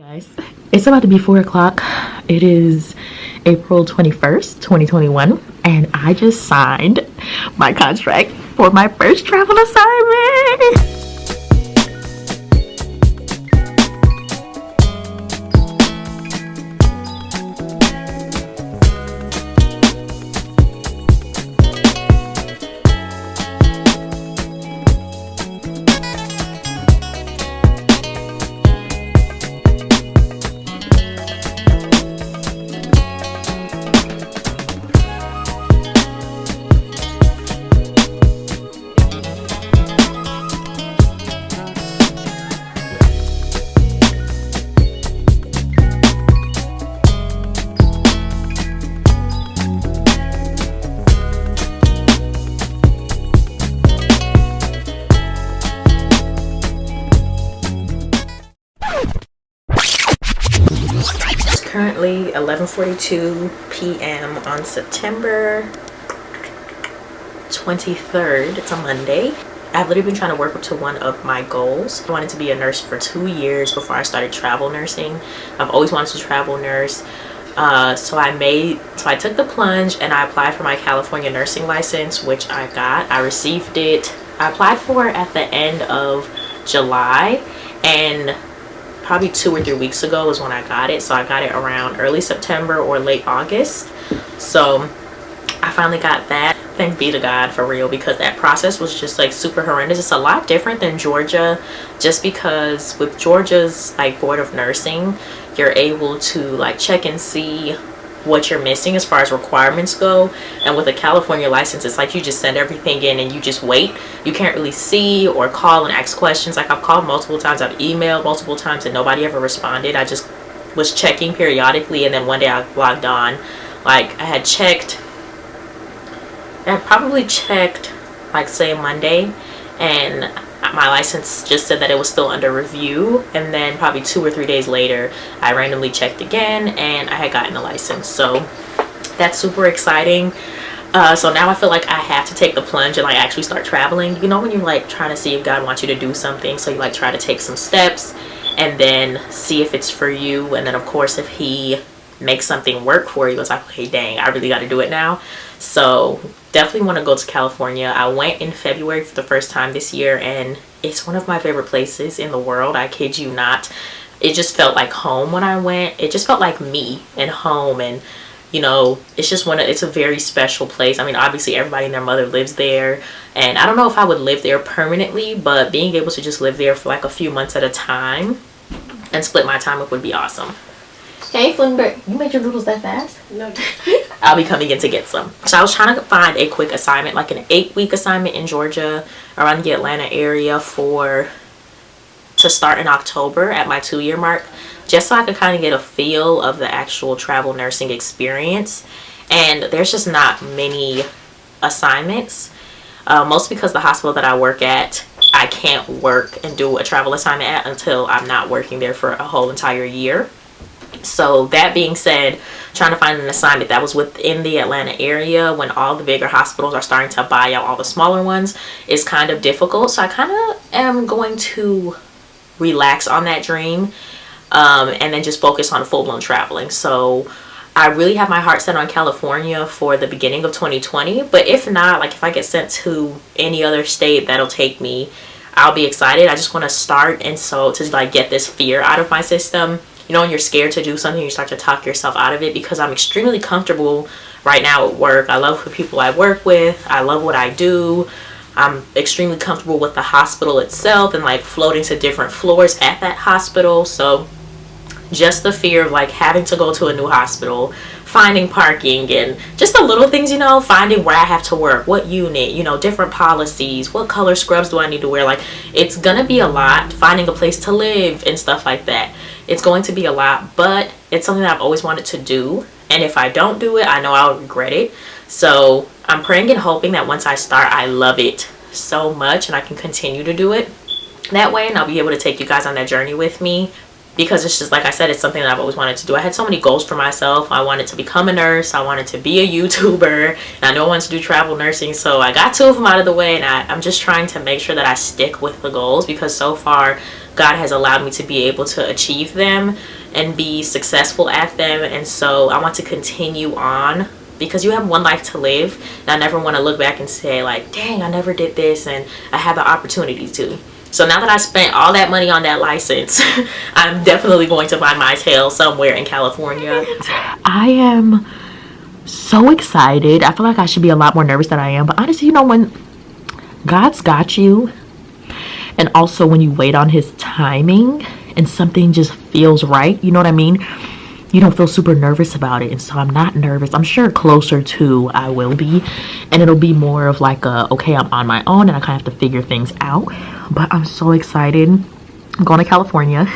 Guys, it's about to be 4 o'clock. It is April 21st, 2021, and I just signed my contract for my first travel assignment. Currently 11:42 p.m. on September 23rd. It's a Monday. I've literally been trying to work to one of my goals. I wanted to be a nurse for 2 years before I started travel nursing. I've always wanted to travel nurse. So I took the plunge and I applied for my California nursing license, which I got. I received it. I applied for it at the end of July, and probably 2 or 3 weeks ago is when I got it. So I got it around early September or late August. So I finally got that. Thank be to God, for real, because that process was just like super horrendous. It's a lot different than Georgia, just because with Georgia's like board of nursing, you're able to like check and see what you're missing as far as requirements go. And with a California license, it's like you just send everything in and you just wait. You can't really see or call and ask questions. Like, I've called multiple times, I've emailed multiple times, and nobody ever responded. I just was checking periodically, and then one day I logged on. Like, I had probably checked like say Monday, and my license just said that it was still under review. And then probably 2 or 3 days later, I randomly checked again and I had gotten the license. So that's super exciting. So now I feel like I have to take the plunge and like actually start traveling. You know, when you're like trying to see if God wants you to do something, so you like try to take some steps and then see if it's for you. And then of course, if he makes something work for you, it's like, okay, dang, I really got to do it now. So definitely want to go to California. I went in February for the first time this year, and it's one of my favorite places in the world. I kid you not. It just felt like home when I went. It just felt like me and home, and you know, it's just it's a very special place. I mean, obviously everybody and their mother lives there, and I don't know if I would live there permanently, but being able to just live there for like a few months at a time and split my time up would be awesome. Hey Flinberg, you made your noodles that fast? No. I'll be coming in to get some. So I was trying to find a quick assignment, like an 8-week assignment in Georgia, around the Atlanta area, to start in October at my 2-year mark, just so I could kind of get a feel of the actual travel nursing experience. And there's just not many assignments, mostly because the hospital that I work at, I can't work and do a travel assignment at until I'm not working there for a whole entire year. So that being said, trying to find an assignment that was within the Atlanta area when all the bigger hospitals are starting to buy out all the smaller ones is kind of difficult. So I kind of am going to relax on that dream, and then just focus on full-blown traveling. So I really have my heart set on California for the beginning of 2020. But if not, like if I get sent to any other state that'll take me, I'll be excited. I just want to start, and so to like get this fear out of my system. You know, when you're scared to do something, you start to talk yourself out of it, because I'm extremely comfortable right now at work. I love the people I work with. I love what I do. I'm extremely comfortable with the hospital itself and like floating to different floors at that hospital. So just the fear of like having to go to a new hospital, finding parking, and just the little things, you know, finding where I have to work, what unit, you know, different policies, what color scrubs do I need to wear. Like, it's gonna be a lot, finding a place to live and stuff like that. It's going to be a lot, but it's something that I've always wanted to do, and if I don't do it, I know I'll regret it. So I'm praying and hoping that once I start, I love it so much and I can continue to do it that way, and I'll be able to take you guys on that journey with me. because it's just, like I said, it's something that I've always wanted to do. I had so many goals for myself. I wanted to become a nurse. I wanted to be a YouTuber. And I know I wanted to do travel nursing. So I got 2 of them out of the way, and I'm just trying to make sure that I stick with the goals, because so far God has allowed me to be able to achieve them and be successful at them. And so I want to continue on, because you have one life to live, and I never want to look back and say like, dang, I never did this and I had the opportunity to. So now that I spent all that money on that license, I'm definitely going to find my tail somewhere in California. I am so excited. I feel like I should be a lot more nervous than I am, but honestly, you know, when God's got you, and also when you wait on his timing and something just feels right, you know what I mean? You don't feel super nervous about it. And so I'm not nervous. I'm sure closer to I will be, and it'll be more of like a, okay, I'm on my own and I kind of have to figure things out. But I'm so excited. I'm going to California,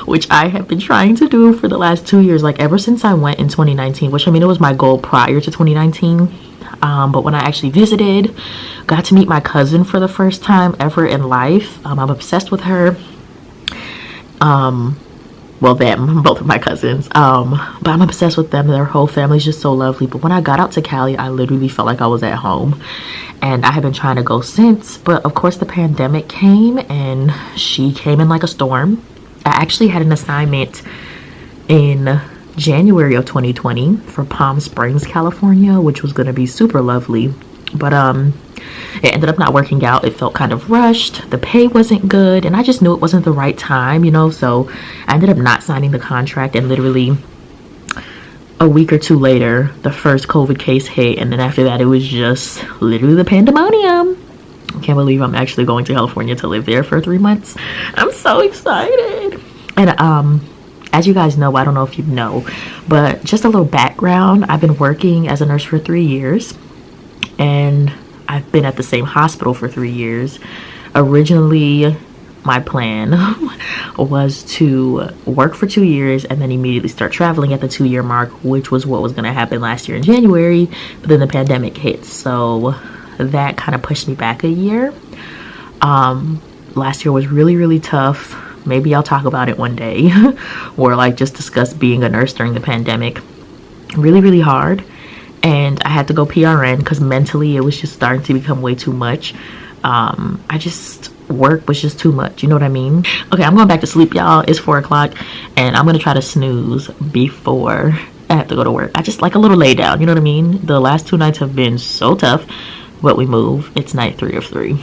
which I have been trying to do for the last 2 years, like ever since I went in 2019, which I mean, it was my goal prior to 2019. But when I actually visited, got to meet my cousin for the first time ever in life. I'm obsessed with her. Well, them, both of my cousins, but I'm obsessed with them. Their whole family's just so lovely. But when I got out to Cali, I literally felt like I was at home, and I have been trying to go since, but of course the pandemic came, and she came in like a storm. I actually had an assignment in January of 2020 for Palm Springs, California, which was going to be super lovely, but it ended up not working out. It felt kind of rushed. The pay wasn't good, and I just knew it wasn't the right time, you know, so I ended up not signing the contract. And literally a week or two later, the first COVID case hit, and then after that, it was just literally the pandemonium. I can't believe I'm actually going to California to live there for 3 months. I'm so excited. And as you guys know, I don't know if you know, but just a little background, I've been working as a nurse for 3 years, and I've been at the same hospital for 3 years. Originally, my plan was to work for 2 years and then immediately start traveling at the 2-year mark, which was what was going to happen last year in January, but then the pandemic hit, so that kind of pushed me back a year. Last year was really tough. Maybe I'll talk about it one day, or like just discuss being a nurse during the pandemic. Really hard. And I had to go PRN because mentally it was just starting to become way too much. Work was just too much, you know what I mean? Okay, I'm going back to sleep, y'all. It's 4 o'clock, and I'm gonna try to snooze before I have to go to work. I just like a little lay down, you know what I mean? The last 2 nights have been so tough, but we move. It's night 3 of 3.